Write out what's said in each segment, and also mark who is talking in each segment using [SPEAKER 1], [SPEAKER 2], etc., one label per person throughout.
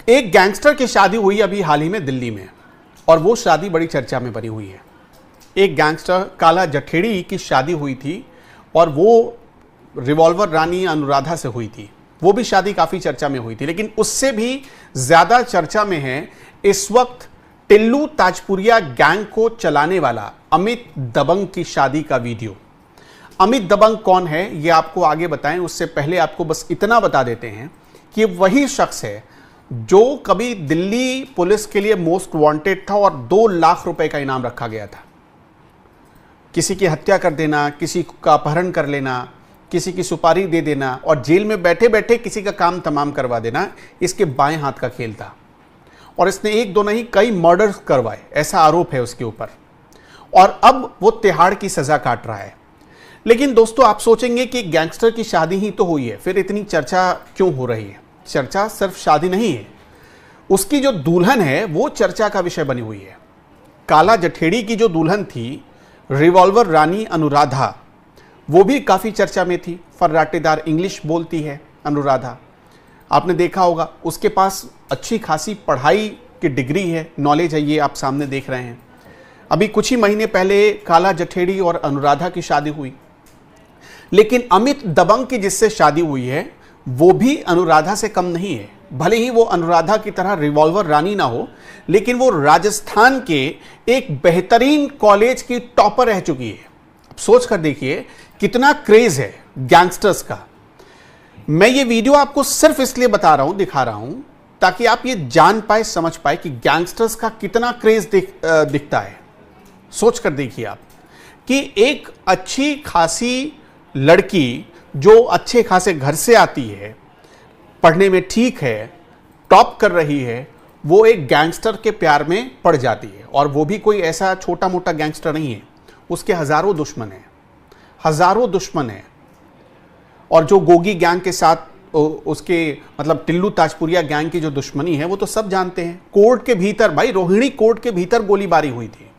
[SPEAKER 1] एक गैंगस्टर की शादी हुई अभी हाल ही में दिल्ली में, और वो शादी बड़ी चर्चा में बनी हुई है। एक गैंगस्टर काला जठेड़ी की शादी हुई थी और वो रिवॉल्वर रानी अनुराधा से हुई थी। वो भी शादी काफ़ी चर्चा में हुई थी, लेकिन उससे भी ज़्यादा चर्चा में है इस वक्त टिल्लू ताजपुरिया गैंग को चलाने वाला अमित दबंग की शादी का वीडियो। अमित दबंग कौन है ये आपको आगे बताएं, उससे पहले आपको बस इतना बता देते हैं कि वही शख्स है जो कभी दिल्ली पुलिस के लिए मोस्ट वांटेड था और 2 लाख रुपए का इनाम रखा गया था। किसी की हत्या कर देना, किसी का अपहरण कर लेना, किसी की सुपारी दे देना और जेल में बैठे बैठे किसी का काम तमाम करवा देना, इसके बाएं हाथ का खेल था। और इसने 1-2 नहीं कई मर्डर्स करवाए, ऐसा आरोप है उसके ऊपर, और अब वो तिहाड़ की सजा काट रहा है। लेकिन दोस्तों, आप सोचेंगे कि गैंगस्टर की शादी ही तो हुई है, फिर इतनी चर्चा क्यों हो रही है? चर्चा सिर्फ शादी नहीं है, उसकी जो दुल्हन है वो चर्चा का विषय बनी हुई है। काला जठेड़ी की जो दुल्हन थी रिवॉल्वर रानी अनुराधा, वो भी काफ़ी चर्चा में थी। फर्राटेदार इंग्लिश बोलती है अनुराधा, आपने देखा होगा। उसके पास अच्छी खासी पढ़ाई की डिग्री है, नॉलेज है, ये आप सामने देख रहे हैं। अभी कुछ ही महीने पहले काला जठेड़ी और अनुराधा की शादी हुई, लेकिन अमित दबंग की जिससे शादी हुई है वो भी अनुराधा से कम नहीं है। भले ही वो अनुराधा की तरह रिवॉल्वर रानी ना हो, लेकिन वो राजस्थान के एक बेहतरीन कॉलेज की टॉपर रह चुकी है। अब सोच कर देखिए कितना क्रेज है गैंगस्टर्स का। मैं ये वीडियो आपको सिर्फ इसलिए बता रहा हूं, दिखा रहा हूं, ताकि आप ये जान पाए, समझ पाए कि गैंगस्टर्स का कितना क्रेज दिखता है। सोच कर देखिए आप कि एक अच्छी खासी लड़की जो अच्छे खासे घर से आती है, पढ़ने में ठीक है, टॉप कर रही है, वो एक गैंगस्टर के प्यार में पड़ जाती है। और वो भी कोई ऐसा छोटा मोटा गैंगस्टर नहीं है, उसके हजारों दुश्मन हैं, हजारों दुश्मन हैं। और जो गोगी गैंग के साथ उसके मतलब टिल्लू ताजपुरिया गैंग की जो दुश्मनी है वो तो सब जानते हैं। कोर्ट के भीतर, भाई रोहिणी कोर्ट के भीतर गोलीबारी हुई थी।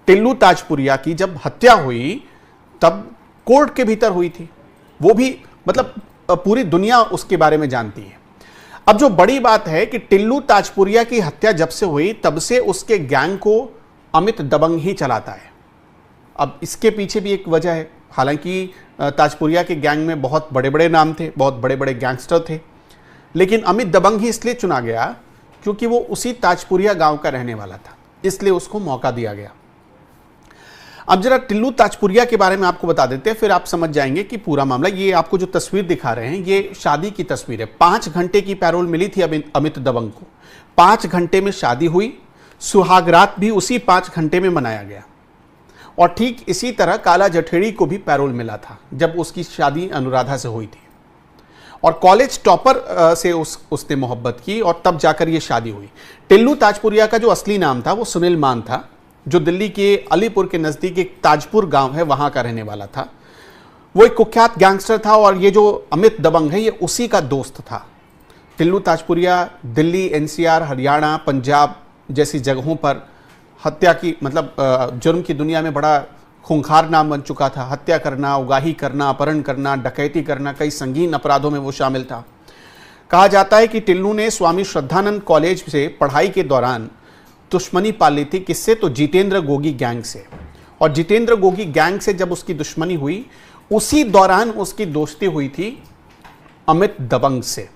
[SPEAKER 1] टिल्लू ताजपुरिया की जब हत्या हुई तब कोर्ट के भीतर हुई थी। वो भी मतलब पूरी दुनिया उसके बारे में जानती है। अब जो बड़ी बात है कि टिल्लू ताजपुरिया की हत्या जब से हुई तब से उसके गैंग को अमित दबंग ही चलाता है। अब इसके पीछे भी एक वजह है। हालांकि ताजपुरिया के गैंग में बहुत बड़े बड़े नाम थे, बहुत बड़े बड़े गैंगस्टर थे, लेकिन अमित दबंग ही इसलिए चुना गया क्योंकि वो उसी ताजपुरिया गांव का रहने वाला था, इसलिए उसको मौका दिया गया। अब जरा टिल्लू ताजपुरिया के बारे में आपको बता देते हैं, फिर आप समझ जाएंगे कि पूरा मामला। ये आपको जो तस्वीर दिखा रहे हैं ये शादी की तस्वीर है। 5 घंटे की पैरोल मिली थी अमित दबंग को। 5 घंटे में शादी हुई, सुहागरात भी उसी 5 घंटे में मनाया गया। और ठीक इसी तरह काला जठेड़ी को भी पैरोल मिला था जब उसकी शादी अनुराधा से हुई थी। और कॉलेज टॉपर से उसने मोहब्बत की और तब जाकर ये शादी हुई। टिल्लू ताजपुरिया का जो असली नाम था वो सुनील मान था, जो दिल्ली के अलीपुर के नज़दीक एक ताजपुर गांव है वहां का रहने वाला था। वो एक कुख्यात गैंगस्टर था और ये जो अमित दबंग है ये उसी का दोस्त था। टिल्लू ताजपुरिया दिल्ली, एनसीआर, हरियाणा, पंजाब जैसी जगहों पर हत्या की मतलब जुर्म की दुनिया में बड़ा खूंखार नाम बन चुका था। हत्या करना, उगाही करना, अपहरण करना, डकैती करना, कई संगीन अपराधों में वो शामिल था। कहा जाता है कि टिल्लू ने स्वामी श्रद्धानंद कॉलेज से पढ़ाई के दौरान दुश्मनी पाल ली थी। किससे? तो जितेंद्र गोगी गैंग से। और जितेंद्र गोगी गैंग से जब उसकी दुश्मनी हुई उसी दौरान उसकी दोस्ती हुई थी अमित दबंग से,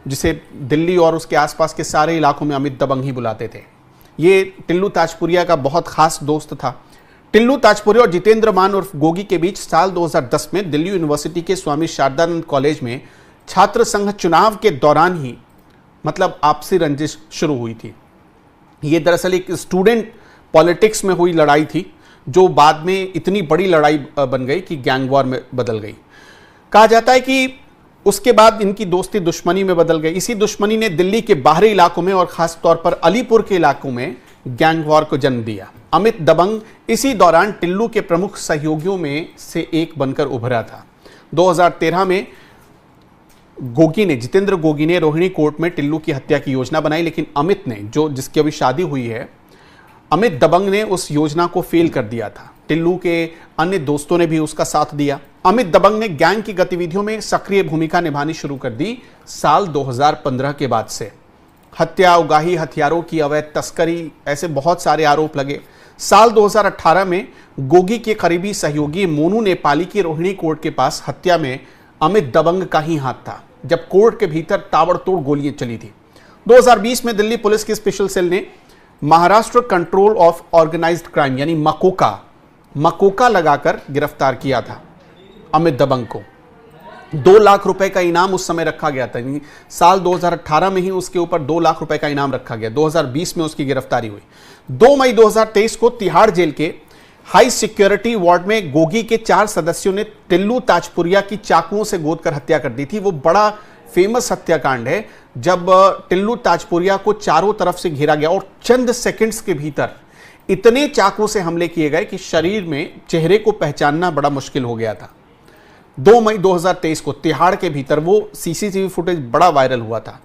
[SPEAKER 1] जिसे दिल्ली और उसके आसपास के सारे इलाकों में अमित दबंग ही बुलाते थे। ये टिल्लू ताजपुरिया का बहुत खास दोस्त था। टिल्लू ताजपुरिया और जितेंद्र मान उर्फ गोगी के बीच साल 2010 में दिल्ली यूनिवर्सिटी के स्वामी शारदानंद कॉलेज में छात्र संघ चुनाव के दौरान ही मतलब आपसी रंजिश शुरू हुई थी। ये दरअसल एक स्टूडेंट पॉलिटिक्स में हुई लड़ाई थी जो बाद में इतनी बड़ी लड़ाई बन गई कि गैंग वॉर में बदल गई। कहा जाता है कि उसके बाद इनकी दोस्ती दुश्मनी में बदल गई। इसी दुश्मनी ने दिल्ली के बाहरी इलाकों में और खास तौर पर अलीपुर के इलाकों में गैंग वॉर को जन्म दिया। अमित दबंग इसी दौरान टिल्लू के प्रमुख सहयोगियों में से एक बनकर उभरा था। 2013 में जितेंद्र गोगी ने रोहिणी कोर्ट में टिल्लू की हत्या की योजना बनाई, लेकिन अमित ने, जो जिसकी अभी शादी हुई है, अमित दबंग ने उस योजना को फेल कर दिया था। टिल्लू के अन्य दोस्तों ने भी उसका साथ दिया अमित दबंग ने गैंग की गतिविधियों में सक्रिय भूमिका निभानी शुरू कर दी साल 2015 के बाद से। हत्या, उगाही, हथियारों की अवैध तस्करी, ऐसे बहुत सारे आरोप लगे। साल 2018 में गोगी के करीबी सहयोगी मोनू नेपाली की रोहिणी कोर्ट के पास हत्या में अमित दबंग का ही हाथ था, जब कोर्ट के भीतर ताबड़तोड़ गोलियां चली थी। 2020 में दिल्ली पुलिस की स्पेशल सेल ने Maharashtra control of organised crime यानी मकोका लगाकर गिरफ्तार किया था अमित दबंग को। 2 लाख रुपए का इनाम उस समय रखा गया था। साल 2018 में ही उसके ऊपर 2 लाख रुपए का इनाम रखा गया। 2020 में उसकी गिरफ्तारी हुई। 2 मई 2023 को तिहाड़ जेल के हाई सिक्योरिटी वार्ड में गोगी के 4 सदस्यों ने टिल्लू ताजपुरिया की चाकुओं से गोदकर हत्या कर दी थी। वो बड़ा फेमस हत्याकांड है जब टिल्लू ताजपुरिया को चारों तरफ से घेरा गया और चंद सेकंड्स के भीतर इतने चाकू से हमले किए गए कि शरीर में चेहरे को पहचानना बड़ा मुश्किल हो गया था। 2 मई 2023 को तिहाड़ के भीतर वो सीसीटीवी फुटेज बड़ा वायरल हुआ था।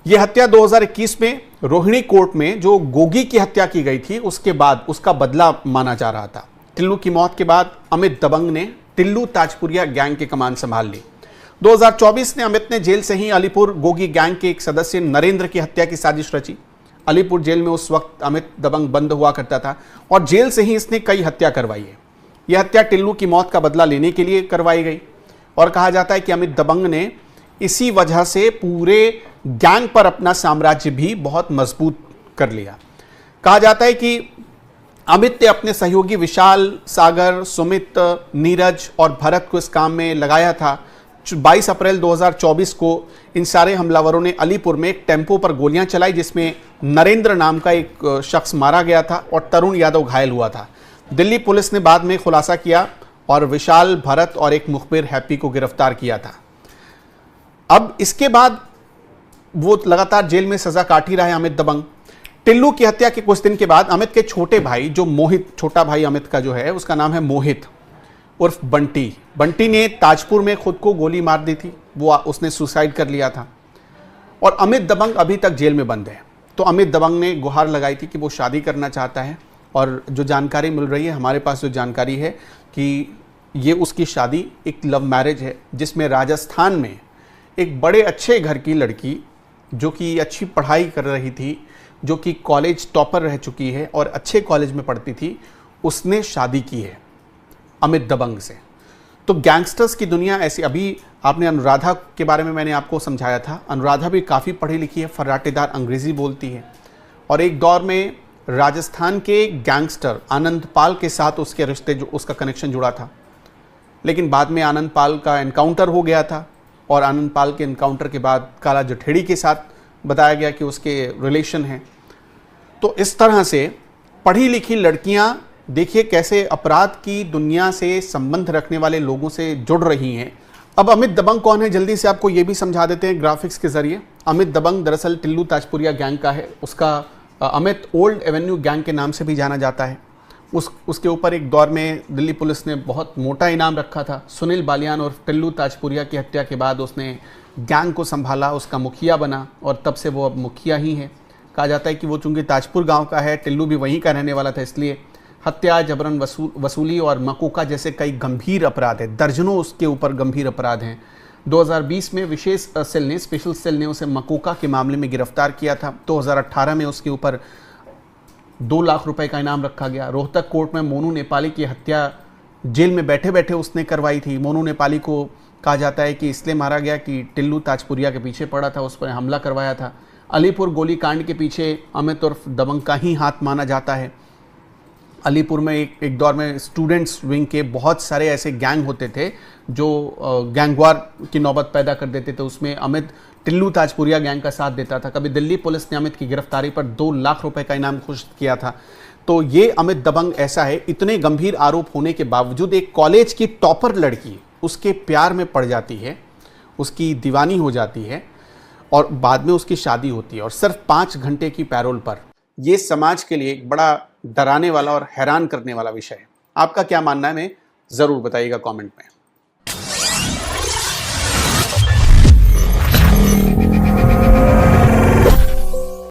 [SPEAKER 1] यह हत्या 2021 में रोहिणी कोर्ट में जो गोगी की हत्या की गई थी उसके बाद उसका बदला माना जा रहा था। टिल्लू की मौत के बाद अमित दबंग ने टिल्लू ताजपुरिया गैंग की कमान संभाल ली। 2024 में अमित ने जेल से ही अलीपुर गोगी गैंग के एक सदस्य नरेंद्र की हत्या की साजिश रची। अलीपुर जेल में उस वक्त अमित दबंग बंद हुआ करता था और जेल से ही इसने कई हत्या करवाई है। यह हत्या टिल्लू की मौत का बदला लेने के लिए करवाई गई और कहा जाता है कि अमित दबंग ने इसी वजह से पूरे गैंग पर अपना साम्राज्य भी बहुत मजबूत कर लिया। कहा जाता है कि अमित ने अपने सहयोगी विशाल, सागर, सुमित, नीरज और भरत को इस काम में लगाया था। 22 अप्रैल 2024 को इन सारे हमलावरों ने अलीपुर में एक टेम्पो पर गोलियां चलाई जिसमें नरेंद्र नाम का एक शख्स मारा गया था और तरुण यादव घायल हुआ था। दिल्ली पुलिस ने बाद में खुलासा किया और विशाल, भरत और एक मुखबिर हैप्पी को गिरफ्तार किया था। अब इसके बाद वो लगातार जेल में सजा काट ही रहा है अमित दबंग। टिल्लू की हत्या के कुछ दिन के बाद अमित के छोटे भाई, जो मोहित, छोटा भाई अमित का जो है उसका नाम है मोहित उर्फ बंटी ने ताजपुर में खुद को गोली मार दी थी। वो उसने सुसाइड कर लिया था और अमित दबंग अभी तक जेल में बंद है। तो अमित दबंग ने गुहार लगाई थी कि वो शादी करना चाहता है और जो जानकारी मिल रही है, हमारे पास जो जानकारी है कि ये उसकी शादी एक लव मैरिज है जिसमें राजस्थान में एक बड़े अच्छे घर की लड़की जो कि अच्छी पढ़ाई कर रही थी, जो कि कॉलेज टॉपर रह चुकी है और अच्छे कॉलेज में पढ़ती थी, उसने शादी की है अमित दबंग से। तो गैंगस्टर्स की दुनिया ऐसी। अभी आपने अनुराधा के बारे में मैंने आपको समझाया था। अनुराधा भी काफ़ी पढ़ी लिखी है, फर्राटेदार अंग्रेज़ी बोलती है और एक दौर में राजस्थान के गैंगस्टर आनंद पाल के साथ उसके रिश्ते, जो उसका कनेक्शन जुड़ा था, लेकिन बाद में आनंद पाल का एनकाउंटर हो गया था और आनंद पाल के एनकाउंटर के बाद काला जठेड़ी के साथ बताया गया कि उसके रिलेशन हैं। तो इस तरह से पढ़ी लिखी लड़कियां देखिए कैसे अपराध की दुनिया से संबंध रखने वाले लोगों से जुड़ रही हैं। अब अमित दबंग कौन है, जल्दी से आपको ये भी समझा देते हैं ग्राफिक्स के जरिए। अमित दबंग दरअसल टिल्लू ताजपुरिया गैंग का है। उसका अमित ओल्ड एवेन्यू गैंग के नाम से भी जाना जाता है। उसके ऊपर एक दौर में दिल्ली पुलिस ने बहुत मोटा इनाम रखा था। सुनील बालियान और टिल्लू ताजपुरिया की हत्या के बाद उसने गैंग को संभाला, उसका मुखिया बना और तब से वो अब मुखिया ही है। कहा जाता है कि वो चूंकि ताजपुर गांव का है, टिल्लू भी वहीं का रहने वाला था, इसलिए हत्या, जबरन वसूली और मकोका जैसे कई गंभीर अपराध हैं, दर्जनों उसके ऊपर गंभीर अपराध हैं। 2020 में विशेष सेल ने, स्पेशल सेल ने उसे मकोका के मामले में गिरफ्तार किया था। 2018 में उसके ऊपर 2 लाख रुपए का इनाम रखा गया। रोहतक कोर्ट में मोनू नेपाली की हत्या जेल में बैठे बैठे उसने करवाई थी। मोनू नेपाली को कहा जाता है कि इसलिए मारा गया कि टिल्लू ताजपुरिया के पीछे पड़ा था, उस पर हमला करवाया था। अलीपुर गोलीकांड के पीछे अमित उर्फ दबंग का ही हाथ माना जाता है। अलीपुर में एक दौर में स्टूडेंट्स विंग के बहुत सारे ऐसे गैंग होते थे जो गैंगवार की नौबत पैदा कर देते थे। उसमें अमित टिल्लू ताजपुरिया गैंग का साथ देता था। कभी दिल्ली पुलिस ने अमित की गिरफ्तारी पर 2 लाख रुपए का इनाम घोषित किया था। तो ये अमित दबंग ऐसा है, इतने गंभीर आरोप होने के बावजूद एक कॉलेज की टॉपर लड़की उसके प्यार में पड़ जाती है, उसकी दीवानी हो जाती है और बाद में उसकी शादी होती है और सिर्फ 5 घंटे की पैरोल पर। ये समाज के लिए एक बड़ा डराने वाला और हैरान करने वाला विषय है। आपका क्या मानना है, हमें ज़रूर बताइएगा कमेंट में।